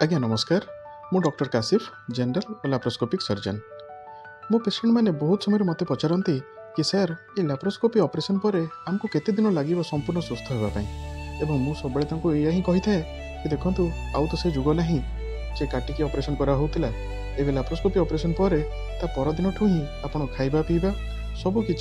आज्ञा नमस्कार मु doctor Kashif general laparoscopic surgeon. मो पेशेंट मैंने बहुत समय मत पचारती कि सर ये लैप्रोस्कोपी ऑपरेशन पर आमको केते दिन लगे संपूर्ण सुस्थ होगापी एवं मु सब या ही कही थाए कि देखूँ आउ तो से जुग ना जे काटिकी ऑपरेशन करा होता एवं लैप्रोस्कोपी ऑपरेशन पर परदिन ठू ही आपड़ खाइबा पीवा सबकि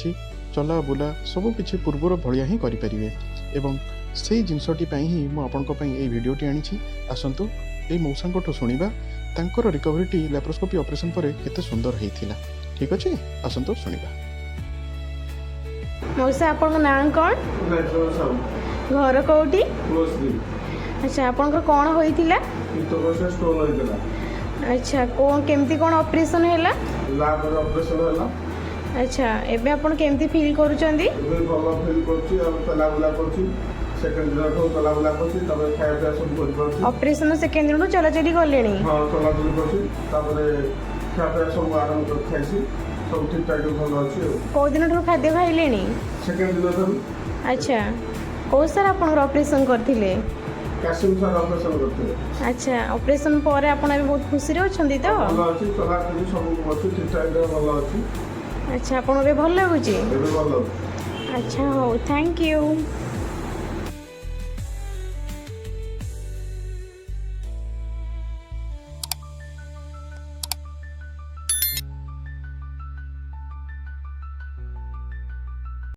चला बुला सबकि पूर्वर भाया ही करें एवं से जिनसटी ही मुझे भिडटी आनी आसतु ये मौसा शुणा तांकर रिकवरी लैप्रोस्कोपी ऑपरेशन पर केते सुंदर होता। ठीक अच्छे आसतु शुणा। मौसा आपन ना कौन घर कौटी? अच्छा आपन कौन होइथिला? अच्छा कौन केमती कौन ऑपरेशन हैला? ऑपरेशन हैला। अच्छा एबे आपन केमती फील करूचंदी? एबे भलो फील करछि और चला बुला करछि। सेकंड दिन तो चला बुला करछि तबे खाया पिया सब कर करछि। ऑपरेशन सेकंड दिन चला चली गलेनी? हां चला चली करछि तबे खाया पिया सब आराम कर खाइछि सब ठीक ठाक भलो अछि। को दिन ठो खाद्य खाइलेनी? सेकंड दिन तो। अच्छा को सर आपन ऑपरेशन करथिले? काशिम सर ऑपरेशन करथिले। अच्छा ऑपरेशन पर आपन अभी बहुत खुशी रे अछंदी तो? भलो अछि चला चली सब अछि ठीक ठाक भलो अछि। अच्छा आपन अबे भल लागुची? एबे भलो। अच्छा हो थैंक यू।